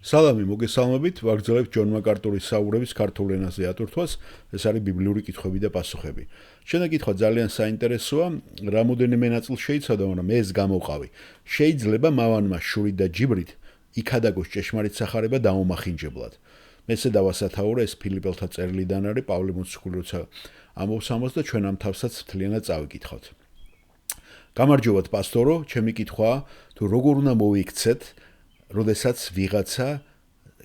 სალამი მოგესალმებით, ვაგრძელებთ ჯონ მაკარტურის საუბრების ქართულ ენაზე ატვირთვას, ეს არის ბიბლიური კითხვები და პასუხები. შენდა კითხვა ძალიან საინტერესოა, რამოდენიმე ნაწილს შეიცავდა, მაგრამ ეს გამოვყავი. შეიძლება მავანმა შურით და ჯიბრით იქადაგოს ჭეშმარიტ სახარება დაუმახინჯებლად. მესე დავასათაურე, ეს ფილიპელთა წერილიდან არის, პავლე მოციქული როცა ამბობს ამას და ჩვენ ამ თავსაც მთლიანად წავიკითხავთ. გამარჯობათ პასტორო, ჩემი კითხვაა, თუ როგორ უნდა მოიქცეთ როდესაც ვიღაცა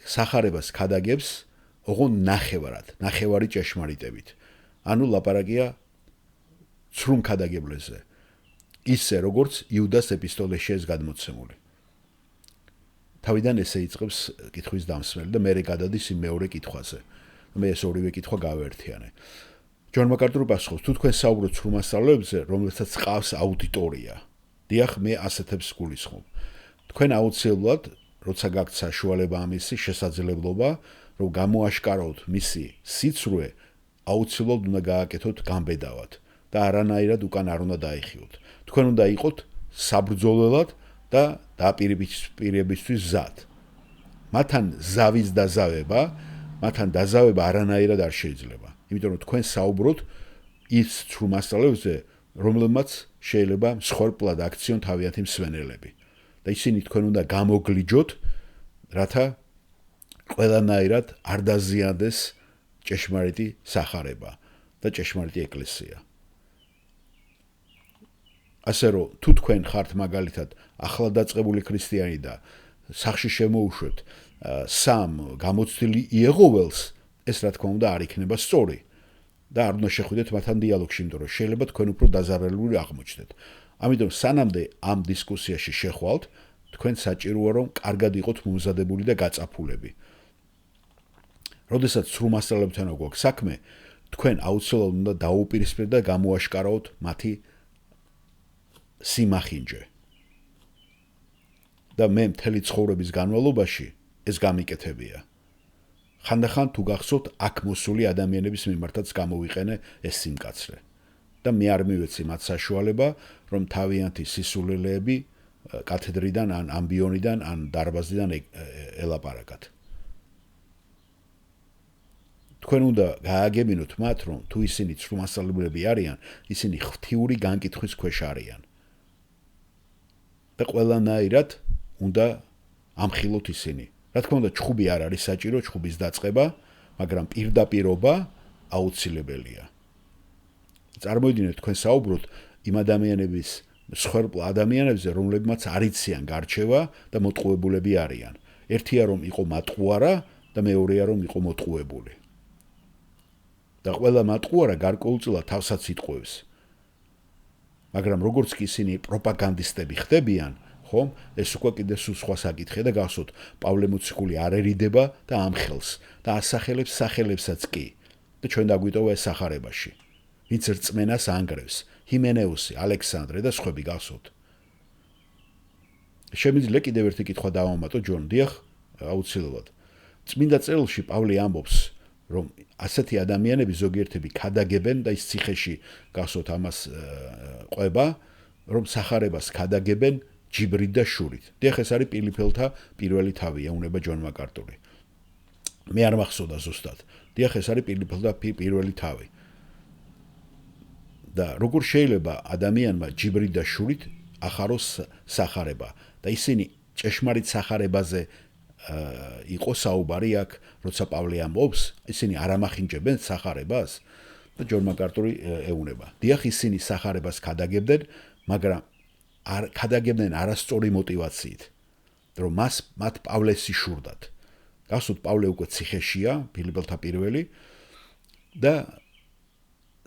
სახარებას ქადაგებს, ოღონ ნახევარი ჭეშმარიტებით. ანუ ლაპარაკია ცრუმ ქადაგებლებზე. ისე როგორც იუდას ეპისტოლეში ეს გადმოცემული. თავიდან ესე იწყებს კითხვის დამსმელი და მერე გადადის იმ მეორე კითხვაზე. მე ეს ორივე კითხვა გავაერთიანე. ჯონ მაკარტური პასუხობს, თუ თქვენ საუბრობთ ცრუ მასწავლებლებზე, რომელსაც ყავს აუდიტორია. დიახ, მე ასეთებს გულისხმობ. თქვენ აუცილებლად, როცა გაქვთ საშუალება ამისი შესაძლებლობა, რომ გამოაშკარავთ მისი სიცრუე, აუცილებლად უნდა გააკეთოთ გამბედავად და არანაირად უკან არ უნდა დაიხიოთ. თქვენ უნდა იყოთ საბრძოლველად და დაპირებისთვის მზად. მათთან ზავის დაზავება არანაირად არ შეიძლება. იმიტომ რომ თქვენ საუბრობთ ის ცრუ მასწავლებლებზე, რომლებმაც შეიძლება მსხვერპლად აქციონ თავიანთი მსვენელები. და ისინი თქვენ უნდა გამოგლიჯოთ, რათა ყველანაირად არ დაზიანდეს ჭეშმარიტი სახარება და ჭეშმარიტი ეკლესია. ასე რომ, თუ თქვენ ხართ მაგალითად ახლად დაწყებული ქრისტიანი და სახში შემოუშვებთ სამ გამოცდილი იეღოველს, ეს რა თქმა უნდა არ იქნება სწორი და არ უნდა შეხვიდეთ მათთან დიალოგში, იმიტომ რომ შეიძლება თქვენ უფრო დაზარალებული აღმოჩნდეთ. ამიტომ სანამდე ამ დისკუსიაში შეხვალთ, თქვენ საჭიროა რომ კარგად იყოთ მომზადებული და გაწაფულები. როდესაც ცრუ მასწავლებლებთან გვაქვს საქმე, თქვენ აუცილებლად უნდა დაუპირისპირდეთ და გამოაშკარავთ მათი სიმახინჯე. და მე მთელი ცხოვრების განმავლობაში ეს გამიკეთებია. ხანდახან თუ გახსოვთ, აქ მოსული ადამიანების მიმართაც გამოვიყენე ეს სიმკაცრე. და მე არ მივეცი მათ საშუალება, რომ თავიანთი სისულელეები კათედრიდან, ან ამბიონიდან, ან დარბაზიდან ელაპარაკათ. თქვენ უნდა გააგებინოთ მათ, რომ თუ ისინი ცრუ მასწავლებლები არიან, ისინი ღვთიური განკითხვის ქვეშ არიან. და ყველანაირად უნდა ამხილოთ ისინი. რა თქმა უნდა, ჩხუბი არ არის საჭირო, ჩხუბის დაწყება, მაგრამ პირდაპირობა აუცილებელია. წარმოიდგინეთ, თქვენ საუბრობთ იმ ადამიანების მსხვერპლ ადამიანებზე, რომლებმაც არ იციან გარჩევა და მოტყუებულები არიან. ერთია რომ იყო მატყუარა და მეორეა რომ იყო მოტყუებული. და ყველა მატყუარა გარკვეულწილად თავსაც იტყუებს. მაგრამ როგორც კი ისინი პროპაგანდისტები ხდებიან, ხომ, ეს უკვე კიდე სულ სხვა საკითხია და გახსოვთ, პავლე მოციქული არ ერიდება და ამხელს და ასახელებს სახელებსაც კი. და ჩვენ დაგვიტოვა ეს სახარებაში. ვინც რწმენას ანგრევს, ჰიმენეუსი, ალექსანდრე და სხვები გახსოვთ. შემიძლია კიდევ ერთი კითხვა დავამატო ჯონ, დიახ, აუცილებლად. წმინდა წერილში პავლე ამბობს, რომ ასეთი ადამიანები ზოგიერთები ქადაგებენ და ის ციხეში გახსოვთ ამას ყვება, რომ სახარებას ქადაგებენ ჯიბრით და შურით. დიახ, ეს არის ფილიპელთა პირველი თავი, ეუბნება ჯონ მაკარტური. მე არ მახსოვდა ზუსტად. დიახ, ეს არის ფილიპელთა პირველი თავი. და როგორ შეიძლება ადამიანმა ჯიბრით და შურით ახაროს სახარება და ისინი ჭეშმარიტ სახარებაზე იყო საუბარი აქ, როცა პავლე ამბობს, ისინი არ ამახინჯებენ სახარებას და ჯონ მაკარტური ეუბნება. დიახ, ისინი სახარებას ქადაგებდნენ, მაგრამ ქადაგებდნენ არასწორი მოტივაციით, რომ მათ პავლეს იშურდათ. გახსოვთ, პავლე უკვე ციხეშია, ფილიპელთა პირველი და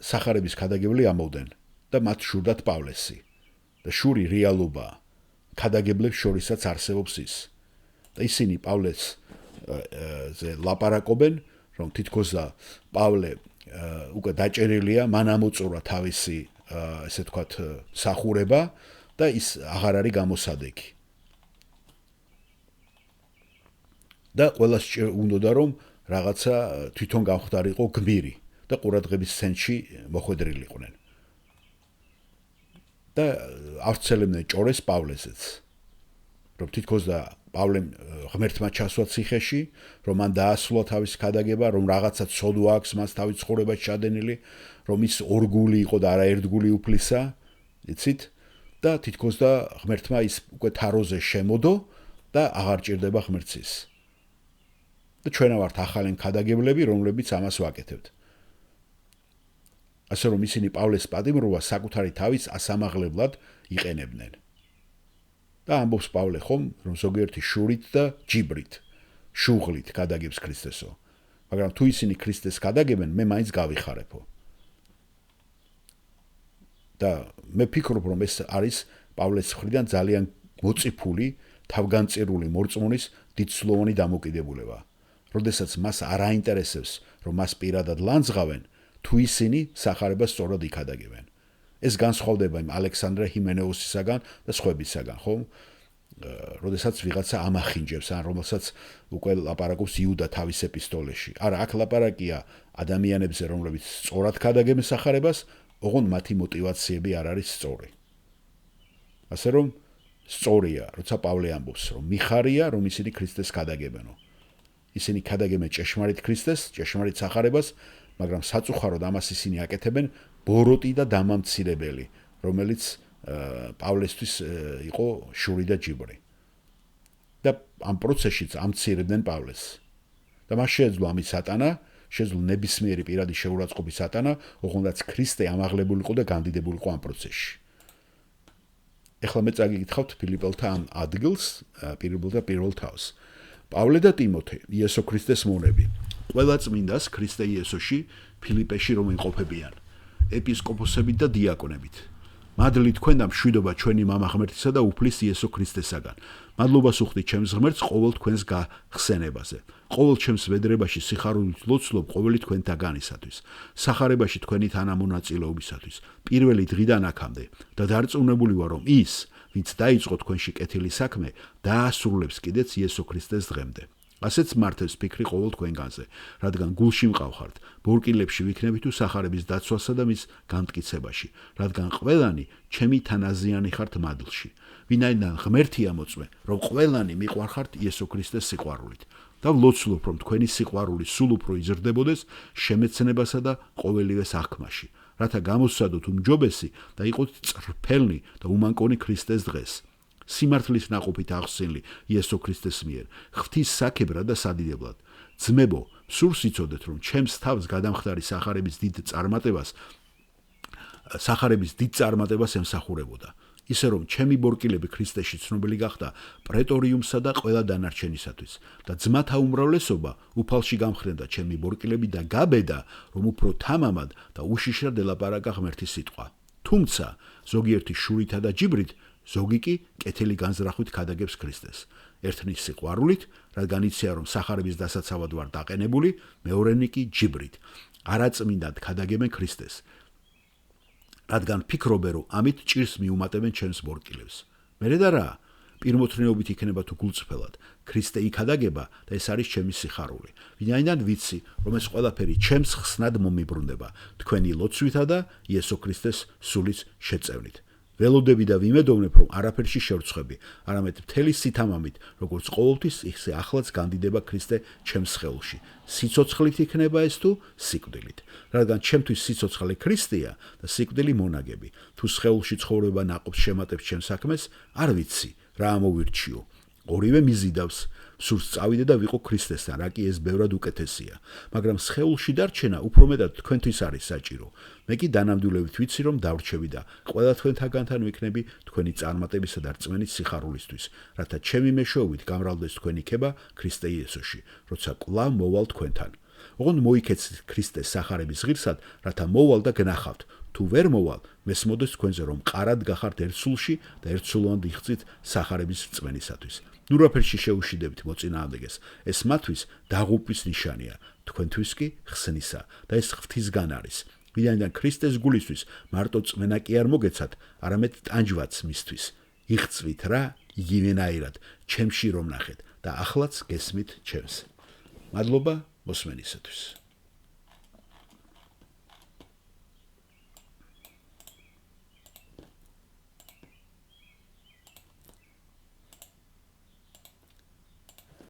სახარების ქადაგებლები ამოვდნენ და მათ შურდათ პავლესი. და შური რეალობაა. ქადაგებლებს შორისაც არსებობს ის. და ისინი პავლესზე ლაპარაკობენ, რომ თითქოს და პავლე უკვე დაჭერილია, მან ამოწურა თავისი ესე ვთქვათ სახურება და ის აღარ არის გამოსადეგი. და ყველას უნდოდა რომ რაღაცა თვითონ გამხდარიყო გმირი და ყურადღების ცენტრში მოხვედრილიყვნენ. და ავრცელებდნენ ჭორეს პავლესეც. რომ თითქოს და პავლემ ღმერთმა ჩასვა ციხეში, რომ მან დაასრულა თავის ქადაგება, რომ რაღაცა ცოდვა აქვს მას თავის ცხოვრებაში ჩადენილი, რომ ის ორგული იყო და არა ერთგული უფლისა, იცით? და თითქოს და ღმერთმა ის უკვე თაროზე შემოდო და აღარ ჭირდება ღმერთს ის. და ჩვენა ვართ ახალი ქადაგებლები, რომლებიც ამას ვაკეთებთ. ასე რომ ისინი პავლეს პატიმრობას საკუთარი თავის ასამაღლებლად იყენებდნენ. და ამბობს პავლე ხომ, რომ ზოგიერთი შურით და ჯიბრით, შუღლით გადაგებს ქრისტესო. მაგრამ თუ ისინი ქრისტეს გადაგებენ, მე მაინც გავიხარებო. და მე ფიქრობ, რომ ეს არის პავლეს მხრიდან ძალიან მოწიფული, თავგანწირული მორწმუნის დიდსვლოვანი დამოკიდებულება. როდესაც მას არ აინტერესებს, რომ მას პირადად ლანძღავენ, თუ ისინი სახარებას სწორად იქადაგებენ. ეს განსხვავდება იმ ალექსანდრე ჰიმენეოსისაგან და სხვებისაგან, ხო? როდესაც ვიღაცა ამახინჯებს, ან რომელსაც უკვე ლაპარაკობს იუდა თავის ეპისტოლეში. არა, აქ ლაპარაკია ადამიანებზე, რომლებიც სწორად ქადაგებენ სახარებას, ოღონდ მათი мотиваციები არ არის სწორი. ასე რომ სწორია, როცა პავლე ამბობს, რომ მიხარია, რომ ისინი ქრისტეს ქადაგებენო. ისინი ქადაგებენ ჭეშმარიტ ქრისტეს, ჭეშმარიტ სახარებას, მაგრამ საწუხაროდ ამას ისინი აკეთებენ ბოროტი და დამამცირებელი, რომელიც პავლესთვის იყო შური და ჯიბრი. და ამ პროცესშიც ამცირებდნენ პავლეს. და მას შეეძლო ამის სატანა, შეეძლო ნებისმიერი პირადი შეურაცხყოფი სატანა, ოღონდაც ქრისტე ამაღლებულიყო და განდიდებულიყო ამ პროცესში. ეხლა მე წაგიკითხავთ ფილიპელთა ამ ადგილს, პირველ თავს. პავლე და ტიმოთე, იესო ქრისტეს მონები, ყველა წმინდას ქრისტე იესოში ფილიპეში რომ იმყოფებიან, ეპისკოპოსებით და დიაკონებით. მადლი თქვენ და მშვიდობა ჩვენი მამა ღმერთისა და უფლის იესო ქრისტესაგან. მადლობას უხდით ჩემს ღმერთს ყოველ თქვენს გახსენებაზე. ყოველ ჩემს ვედრებაში სიხარულით ლოცულობ ყოველი თქვენთაგანისათვის. სახარებაში თქვენი თანამონაწილეობისათვის. პირველი დღიდან აქამდე და დარწმუნებული ვარ, რომ ის, ვინც დაიწყო თქვენში კეთილი საქმე, დაასრულებს კიდეც იესო ქრისტეს დღემდე. ასეც მართებს ფიქრი ყოველ თქვენგანზე, რადგან გულში მყავხართ, ბორკილებში ვიქნები თუ სახარების დაცვასა და მის განმტკიცებაში, რადგან ყველანი ჩემი თანაზიანი ხართ მადლში. ვინაიდან ღმერთია მოწმე, რომ ყველანი მიყვარხართ იესო ქრისტეს სიყვარულით. და ვლოცულობ, რომ თქვენი სიყვარული სულ უფრო იზრდებოდეს შემეცნებასა და ყოველივე საქმაში, რათა გამოსცადოთ უმჯობესი და იყოთ წრფელნი და უმანკონი ქრისტეს დღეს. სიმართლის ნაყოფით აღსინლი იესო ქრისტეს მიერ, ღვთის საქებრად და სადიდებლად. ძმებო, სურს იცოდეთ, რომ ჩემს თავს გადამხდარი სახარების დიდ წარმატებას ემსახურებოდა. ისე რომ ჩემი ბორკილები ქრისტეში ცნობილი გახდა პრეტორიუმსა და ყველა დანარჩენისათვის და ძმათა უმრავლესობა უფალში გამხდენდა ჩემი ბორკილები და გაბედა, რომ უფრო თამამად და უშიშრად ელაპარაკა ღმერთის სიტყვა. თუმცა ზოგიერთი შურითა და ჯიბრით, ზოგი კი კეთილი განზრახვით ქადაგებს ქრისტეს. ერთნის სიყვარულით, რადგან იცია, რომ სახარების დასაცავად ვარ დაყენებული, მეორენი კი ჯიბრით. არაწმინდად ქადაგებენ ქრისტეს. რადგან ფიქრობენ, რომ ამით ჭირს მიუმატებენ ჩემს ბორკილებს. მერე და რა? პირმოთნეობით იქნება თუ გულწრფელად, ქრისტე იქადაგება და ეს არის ჩემი სიხარული. ვინაიდან ვიცი, რომ ეს ყველაფერი ჩემს ხსნად მომიბრუნდება, თქვენი ლოცვითა და იესო ქრისტეს სულის შეწევნით. ველოდები და ვიმედოვნებ, რომ არაფერში შევრცხები, არამედ მთელი სითამამით, როგორც ყოველთვის, ისე ახლაც განდიდება ქრისტე ჩემს სხეულში. სიცოცხლით იქნება ეს თუ სიკვდილით. რადგან ჩემთვის სიცოცხლე ქრისტეა და სიკვდილი მონაგები. თუ სხეულში ცხოვრება ნაყოფს შემატებს ჩემს საქმეს, არ ვიცი, რა ამოვირჩიო. ორივე მიზიდავს. სურს წავიდე და ვიყო ქრისტესთან, რა კი ეს ბევრად უკეთესია. მაგრამ სხეულში დარჩენა უფრო მეტად თქვენთვის არის საჭირო. მე კი დანამდვილებით ვიცი, რომ დავრჩები და ყველა თქვენთაგანთან ვიქნები თქვენი წარმატებისა და რწმენის სიხარულისთვის, რათა ჩემი მეშვეობით გამრავლდეს თქვენი ქება ქრისტე იესოში, როცა კვლავ მოვალ თქვენთან. ოღონდ მოიქეცით ქრისტეს სახარების ღირსად, რათა მოვალ და გნახავთ. თუ ვერ მოვალ, მესმოდეს თქვენზე, რომ ყარად გახართ ერთსულში და ერთსულოვან იხწით სახარების რწმენისათვის. ნურაფერში შეუშიდებით მოწინააღმდეგეს. ეს მათთვის დაღუპვის ნიშანია, თქვენთვის კი ხსნისა და ეს ღვთისგან არის. ვინაიდან ქრისტეს გულისთვის მარტო წმენა კი არ მოგეცათ, არამედ ტანჯვაც მისთვის. იღწვით რა იგივენაირად, ჩემში რომ ნახეთ და ახლაც გესმით ჩემს. მადლობა მოსმენისათვის.